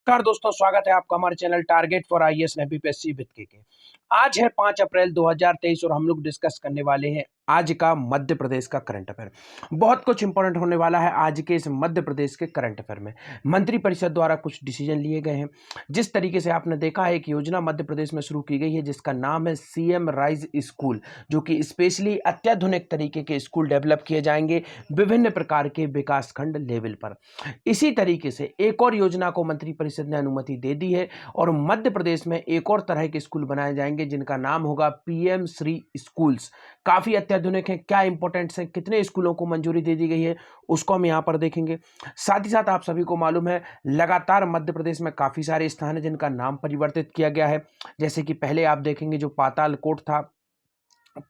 नमस्कार दोस्तों, स्वागत है आपका हमारे channel target for IAS and UPSC with के। आज है 5 अप्रैल 2023 और हम लोग डिस्कस करने वाले हैं आज का मध्य प्रदेश का करंट अफेयर। बहुत कुछ इंपॉर्टेंट होने वाला है आज के इस मध्य प्रदेश के करंट अफेयर में। मंत्रि परिषद द्वारा कुछ डिसीजन लिए गए हैं। जिस तरीके से आपने देखा है एक योजना मध्य प्रदेश में शुरू की गई है जिसका नाम है सीएम राइज स्कूल, जो कि स्पेशली अत्याधुनिक तरीके के स्कूल डेवलप किए जाएंगे विभिन्न प्रकार के विकास खंड लेवल पर। इसी तरीके से एक और योजना को मंत्रि परिषद ने अनुमति दे दी है और मध्य प्रदेश में एक और तरह के स्कूल बनाए जाएंगे जिनका नाम होगा पीएम श्री स्कूल्स। काफी अत्याधुनिक है, क्या इंपॉर्टेंट्स है, कितने स्कूलों को मंजूरी दे दी गई है उसको हम यहाँ पर देखेंगे। साथ ही साथ आप सभी को मालूम है लगातार मध्य प्रदेश में काफी सारे स्थान है जिनका नाम परिवर्तित किया गया है। जैसे कि पहले आप देखेंगे जो पातालकोट था,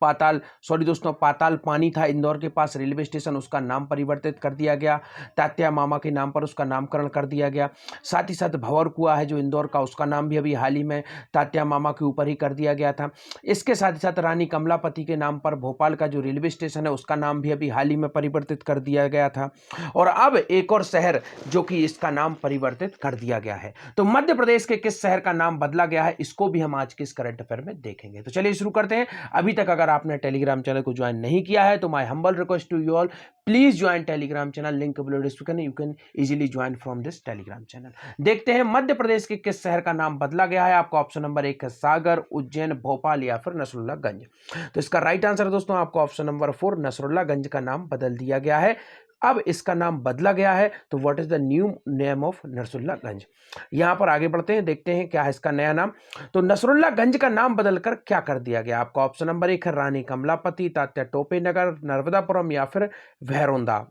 पाताल पानी था इंदौर के पास रेलवे स्टेशन, उसका नाम परिवर्तित कर दिया गया। तात्या मामा के नाम पर उसका नामकरण कर दिया गया। साथ ही साथ भंवर कुआं है जो इंदौर का, उसका नाम भी अभी हाल ही में तात्या मामा के ऊपर ही कर दिया गया था। इसके साथ ही साथ रानी कमलापति के नाम पर भोपाल का जो रेलवे स्टेशन है उसका नाम भी अभी हाल ही में परिवर्तित कर दिया गया था। और अब एक और शहर जो कि इसका नाम परिवर्तित कर दिया गया है। तो मध्य प्रदेश के किस शहर का नाम बदला गया है इसको भी हम आज के इस करंट अफेयर में देखेंगे। तो चलिए शुरू करते हैं। अभी तक अगर आपने टेलीग्राम चैनल को ज्वाइन नहीं किया है तो my humble request to you all, please join Telegram channel, link below description, you can easily join from this Telegram channel. देखते हैं मध्य प्रदेश के किस शहर का नाम बदला गया है। आपका ऑप्शन नंबर 1 है सागर, उज्जैन, भोपाल या फिर नसरुल्लागंज। तो इसका राइट आंसर दोस्तों आपको ऑप्शन नंबर 4 नसरुल्लागंज का नाम बदल दिया गया है। अब इसका नाम बदला गया है तो what is the new name of Nasrullaganj. यहां पर आगे बढ़ते हैं, देखते हैं क्या है इसका नया नाम। तो नसरुल्लागंज का नाम बदलकर क्या कर दिया गया। आपका ऑप्शन नंबर 1 है रानी कमलापति, तात्या टोपे नगर, नर्मदापुरम या फिर भैरोंदा।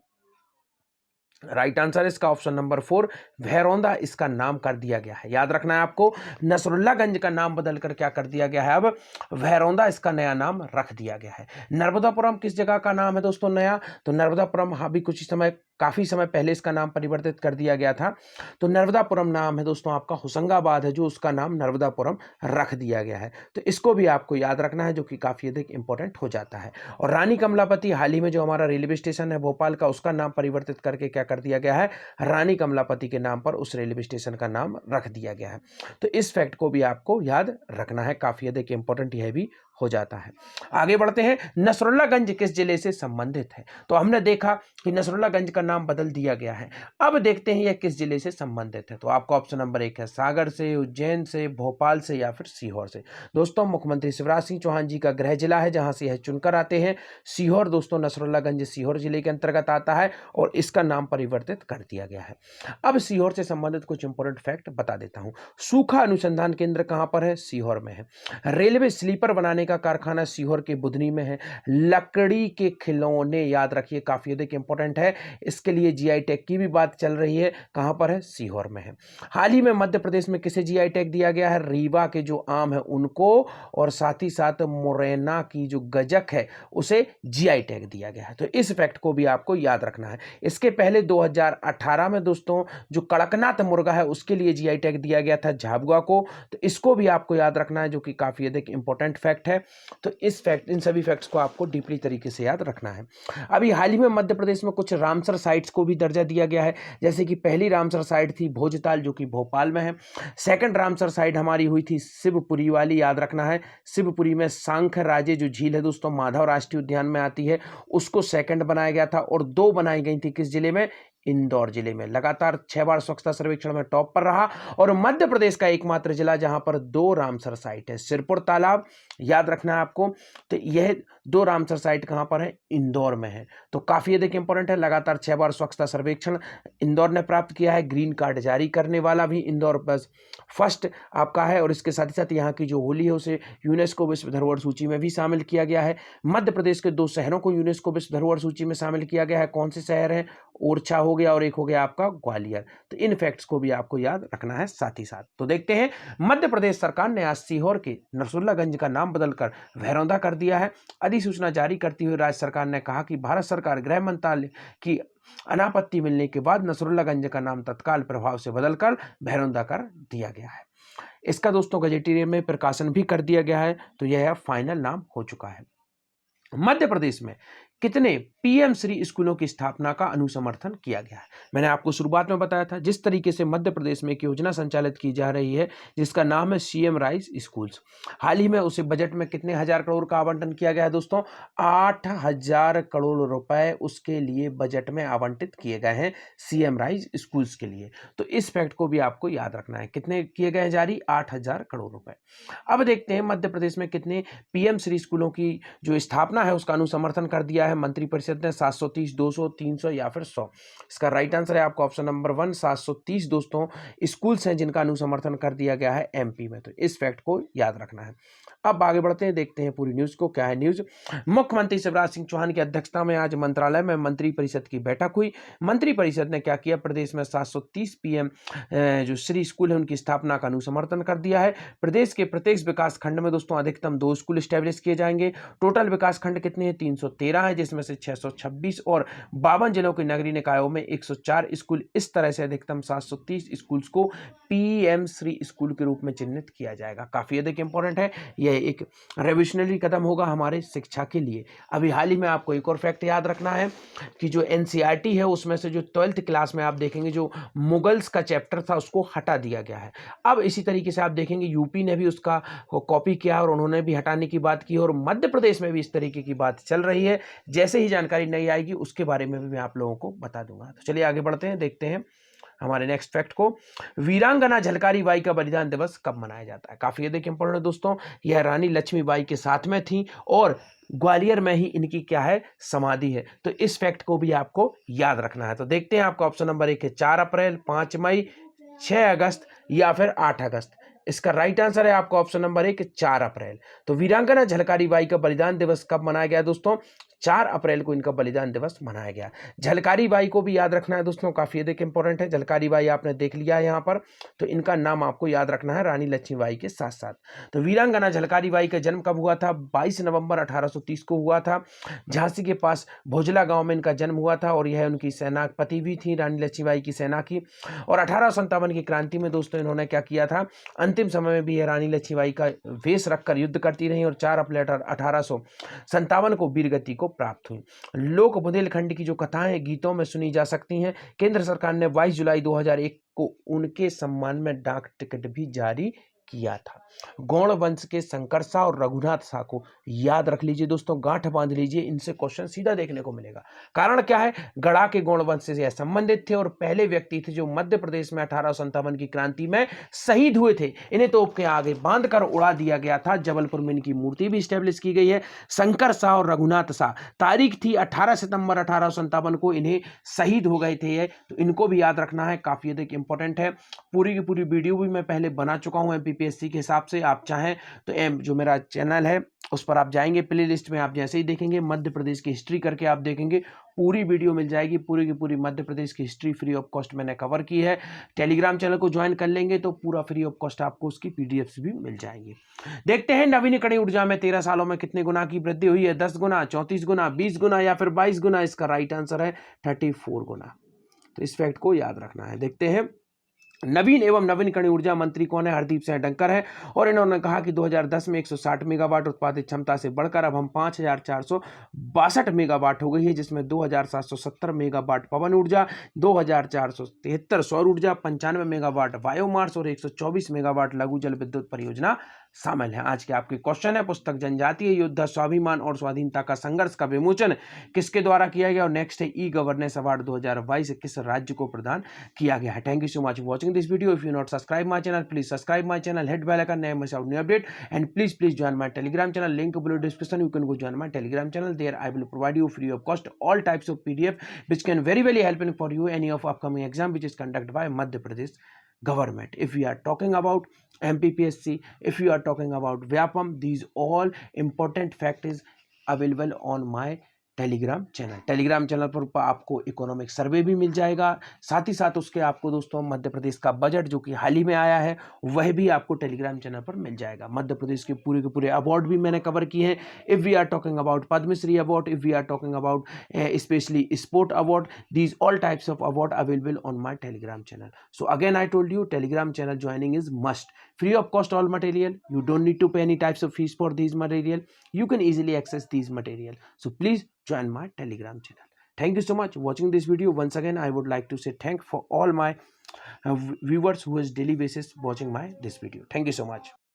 राइट आंसर इसका ऑप्शन नंबर 4 भैरोंदा इसका नाम कर दिया गया है। याद रखना है आपको, नसरुल्लागंज का नाम बदलकर क्या कर दिया गया है, अब भैरोंदा इसका नया नाम रख दिया गया है। नर्मदापुरम किस जगह का नाम है दोस्तों नया, तो नर्मदापुरम अभी कुछ समय काफी समय पहले इसका नाम परिवर्तित कर दिया गया था। तो नर्मदापुरम नाम है दोस्तों आपका होशंगाबाद है जो उसका नाम नर्मदापुरम रख दिया गया है। तो इसको भी आपको याद रखना है जो कि काफी अधिक इंपॉर्टेंट हो जाता है। और रानी कमलापति हाल ही में जो हमारा रेलवे स्टेशन है भोपाल का, उसका नाम परिवर्तित करके क्या कर दिया गया है, रानी कमलापति के नाम पर उस रेलवे स्टेशन का नाम रख दिया गया है। तो इस फैक्ट को भी आपको याद रखना है, काफी अधिक इंपॉर्टेंट यह भी हो जाता है। आगे बढ़ते हैं, नसरुल्लागंज किस जिले से संबंधित है। तो हमने देखा कि नसरुल्लागंज का नाम बदल दिया गया है। अब देखते हैं यह किस जिले से संबंधित है। तो आपका ऑप्शन नंबर 1 है सागर से, उज्जैन से, भोपाल से या फिर सीहोर से। दोस्तों मुख्यमंत्री शिवराज सिंह चौहान जी का गृह जिला है जहां से यह चुनकर आते हैं। सीहोर दोस्तों, नसरुल्लागंज सीहोर जिले के अंतर्गत आता है और इसका नाम परिवर्तित कर दिया गया है। अब सीहोर से संबंधित कुछ इंपॉर्टेंट फैक्ट बता देता हूं। सूखा अनुसंधान केंद्र कहां पर है, सीहोर में है। रेलवे स्लीपर बनाने का कारखाना सीहोर के बुधनी में है। लकड़ी के खिलौने याद रखिए काफी अधिक इंपॉर्टेंट है, इसके लिए जीआई टैग की भी बात चल रही है, कहां पर है, सीहोर में है। हाल ही में मध्य प्रदेश में किसे जीआई टैग दिया गया है, रीवा के जो आम है उनको, और साथ ही साथ मुरैना की जो गजक है उसे जीआई टैग दिया गया है। तो इस फैक्ट को भी आपको याद रखना है। इसके पहले 2018 में दोस्तों जो कड़कनाथ मुर्गा है उसके लिए जीआई टैग दिया गया था झाबुआ को। तो इसको भी आपको याद रखना है जो कि काफी अधिक इंपॉर्टेंट फैक्ट है। तो इन सभी फैक्ट्स को आपको डीपली तरीके से याद रखना है। अभी हाल ही में मध्य प्रदेश में कुछ रामसर साइट्स को भी दर्जा दिया गया है। जैसे कि पहली रामसर साइट थी भोजताल जो कि भोपाल में है। सेकंड रामसर साइट हमारी हुई थी शिवपुरी वाली, याद रखना है। शिवपुरी में सांख राजे जो झील है दोस्तों माधव राष्ट्रीय उद्यान में आती है, उसको सेकंड बनाया गया था। और 2 बनाई गई थी किस जिले में, इंदौर जिले में। लगातार 6 बार स्वच्छता सर्वेक्षण में टॉप पर रहा और मध्य प्रदेश का एकमात्र जिला जहां पर 2 रामसर साइट है। सिरपुर तालाब याद रखना है आपको। तो यह 2 रामसर साइट कहां पर है, इंदौर में है। तो काफी अधिक इंपॉर्टेंट है। लगातार 6 बार स्वच्छता सर्वेक्षण इंदौर ने प्राप्त किया है। ग्रीन कार्ड जारी करने वाला भी इंदौर बस फर्स्ट आपका है। और इसके साथ ही साथ यहाँ की जो होली है उसे यूनेस्को विश्व धरोहर सूची में भी शामिल किया गया है। मध्य प्रदेश के 2 शहरों को यूनेस्को विश्व धरोहर सूची में शामिल किया गया है। कौन से शहर हैं, ओरछा हो गया और एक हो गया आपका ग्वालियर। तो इन फैक्ट्स को भी आपको याद रखना है साथ ही साथ। तो देखते हैं, मध्य प्रदेश सरकार ने आज सीहोर के नसरुल्लागंज का नाम बदलकर भैरोंदा कर दिया है। अधिसूचना जारी करती हुई राज्य सरकार ने कहा कि भारत सरकार गृह मंत्रालय की अनापत्ति मिलने के बाद नसरुल्लागंज का नाम तत्काल प्रभाव से बदलकर भैरोंदा कर दिया गया है। इसका दोस्तों गजेटियर में प्रकाशन भी कर दिया गया है। तो यह फाइनल नाम हो चुका है। मध्य प्रदेश में कितने पीएम श्री स्कूलों की स्थापना का अनुसमर्थन किया गया है। मैंने आपको शुरुआत में बताया था, जिस तरीके से मध्य प्रदेश में एक योजना संचालित की जा रही है जिसका नाम है सीएम राइज स्कूल्स, हाल ही में उसे बजट में कितने हजार करोड़ का आवंटन किया गया है दोस्तों? 8,000 करोड़ रुपए उसके लिए बजट में आवंटित किए गए हैं सीएम राइज स्कूल्स के लिए। तो इस फैक्ट को भी आपको याद रखना है। कितने किए गए हैं जारी? 8,000 करोड़ रुपए। अब देखते हैं मध्य प्रदेश में कितने पीएम श्री स्कूलों की जो स्थापना है उसका अनुसमर्थन कर दिया है मंत्रिपरिषद ने। 730, 200, 300 या फिर 100। इसका राइट आंसर है आपका ऑप्शन नंबर 1, 730 दोस्तों स्कूल्स हैं जिनका अनुसमर्थन कर दिया गया है एमपी में। तो इस फैक्ट को याद रखना है। अब आगे बढ़ते हैं, देखते हैं पूरी न्यूज को। क्या है न्यूज? मुख्यमंत्री शिवराज सिंह चौहान की अध्यक्षता में आज मंत्रालय में मंत्रिपरिषद की बैठक हुई। मंत्रिपरिषद ने क्या किया? प्रदेश में 730 पीएम जो श्री स्कूल है उनकी स्थापना का अनुसमर्थन कर दिया है। प्रदेश के प्रत्येक विकास खंड में दोस्तों अधिकतम 2 स्कूल स्टैब्लिश किए जाएंगे। टोटल विकास खंड कितने हैं? 313 है, जिसमें से 626 और 52 जिलों के नगरीय निकायों में 104 स्कूल। इस तरह से अधिकतम 730 स्कूल्स को पीएम श्री स्कूल के रूप में चिन्हित किया जाएगा। काफी अधिक इंपॉर्टेंट है, यह एक रेवोल्यूशनरी कदम होगा हमारे शिक्षा के लिए। अभी हाल ही में आपको एक और फैक्ट याद रखना है कि जो एनसीईआरटी है उसमें से जो 12th क्लास में आप देखेंगे जो मुगल्स का चैप्टर था उसको हटा दिया गया है। अब इसी तरीके से आप देखेंगे यूपी ने भी उसका कॉपी किया और उन्होंने भी हटाने की बात की, और मध्य प्रदेश में भी इस तरीके की बात चल रही है। जैसे ही जानकारी नहीं आएगी उसके बारे में भी मैं आप लोगों को बता दूंगा। तो चलिए आगे बढ़ते हैं, देखते हैं हमारे नेक्स्ट फैक्ट को। वीरांगना झलकारी बाई का बलिदान दिवस कब मनाया जाता है? काफी अधिक इंपॉर्टेंट है दोस्तों। यह रानी लक्ष्मीबाई के साथ में थी और ग्वालियर में ही इनकी क्या है? समाधि है। तो इस फैक्ट को भी आपको याद रखना है। तो देखते हैं, आपका ऑप्शन नंबर 1 है 4 अप्रैल, 5 मई, 6 अगस्त या फिर 8 अगस्त। इसका राइट आंसर है आपका ऑप्शन नंबर 1, 4 अप्रैल। तो वीरांगना झलकारी बाई का बलिदान दिवस कब मनाया गया दोस्तों? 4 अप्रैल को इनका बलिदान दिवस मनाया गया। झलकारी बाई को भी याद रखना है दोस्तों, काफी अधिक इंपॉर्टेंट है। झलकारी बाई आपने देख लिया है यहाँ पर, तो इनका नाम आपको याद रखना है रानी लक्ष्मीबाई के साथ साथ। तो वीरांगना झलकारी बाई का जन्म कब हुआ था? 22 नवंबर 1830 को हुआ था। झांसी के पास भोजला गांव में इनका जन्म हुआ था और यह उनकी सेनापति भी थी रानी लक्ष्मीबाई की सेना की। और 1857 की क्रांति में दोस्तों इन्होंने क्या किया था? अंतिम समय में भी यह रानी लक्ष्मीबाई का वेश रखकर युद्ध करती रही और 4 अप्रैल 1857 को वीरगति को प्राप्त हुई। लोक बुंदेलखंड की जो कथाएं गीतों में सुनी जा सकती हैं। केंद्र सरकार ने 22 जुलाई 2001 को उनके सम्मान में डाक टिकट भी जारी किया था। गौड़ वंश के शंकर शाह और रघुनाथ शाह को याद रख लीजिए दोस्तों, गांठ बांध लीजिए, इनसे क्वेश्चन सीधा देखने को मिलेगा। कारण क्या है? गड़ा के गौड़ वंश से संबंधित थे और पहले व्यक्ति थे जो मध्य प्रदेश में 1857 की क्रांति में शहीद हुए थे। इन्हें तोप के आगे बांध कर उड़ा दिया गया था। जबलपुर में इनकी मूर्ति भी स्टैब्लिश की गई है। शंकर शाह और रघुनाथ शाह, तारीख थी 18 सितंबर 1857 को इन्हें शहीद हो गए थे। तो इनको भी याद रखना है, काफी अधिक इंपॉर्टेंट है। पूरी की पूरी वीडियो भी मैं पहले बना चुका हूं एमपीपीएससी के हिसाब से। आप चाहें तो जो मेरा चैनल है उस पर आप जाएंगे, प्ले लिस्ट में आप जैसे ही देखेंगे मध्य प्रदेश की हिस्ट्री करके आप देखेंगे, पूरी वीडियो मिल जाएगी। पूरी की पूरी मध्य प्रदेश की हिस्ट्री फ्री ऑफ कॉस्ट मैंने कवर की है। टेलीग्राम चैनल को ज्वाइन कर लेंगे तो पूरा फ्री ऑफ कॉस्ट आपको उसकी पीडीएफ भी मिल जाएंगी। देखते हैं नवीनीकरणीय ऊर्जा में 13 सालों में कितने गुना की वृद्धि हुई है? 10 गुना, 34 गुना, 20 गुना या फिर 22 गुना। इसका राइट आंसर है 34 गुना। तो इस फैक्ट को याद रखना है। देखते हैं नवीन एवं नवीनकरणीय ऊर्जा मंत्री कौन है? हरदीप सिंह डंकर है। और इन्होंने कहा कि 2010 में 160 मेगावाट उत्पादित क्षमता से बढ़कर अब हम 5,462 मेगावाट हो गई है, जिसमें 2,770 मेगावाट पवन ऊर्जा, 2,473 सौर ऊर्जा, 95 मेगावाट बायोमास और 124 मेगावाट लघु जल विद्युत परियोजना शामिल है। आज के आपके क्वेश्चन है, पुस्तक जनजातीय योद्धा स्वाभिमान और स्वाधीनता का संघर्ष का विमोचन किसके द्वारा किया गया? और नेक्स्ट है ई गवर्नेंस अवार्ड 2022 किस राज्य को प्रदान किया गया है? Thank you so much for watching this video. If you not subscribe my channel, please subscribe my channel, hit bell icon, never miss out new update, and please join my telegram channel. Link below description. You can go join my telegram channel. There I will provide you free of cost all types of PDF which can very helpful for you any of upcoming exam which is conducted by Madhya Pradesh government. If we are talking about MPPSC, if you are talking about Vyapam, these all important fact is available on my Telegram channel पर आपको economic survey भी मिल जाएगा। साथ ही साथ उसके आपको दोस्तों मध्य प्रदेश का बजट जो कि हाल ही में आया है वह भी आपको टेलीग्राम चैनल पर मिल जाएगा। मध्य प्रदेश के पूरे अवार्ड भी मैंने कवर किए हैं। If we are talking about Padmashri award, if we are talking about specially sport award, these all types of award available on my Telegram channel. So again I told you, Telegram channel joining is must, free of cost all material. You don't need to pay any types of fees for these material. You can easily access these material. So please join my Telegram channel. Thank you so much watching this video. Once again, I would like to say thank for all my viewers who is daily basis watching my this video. Thank you so much.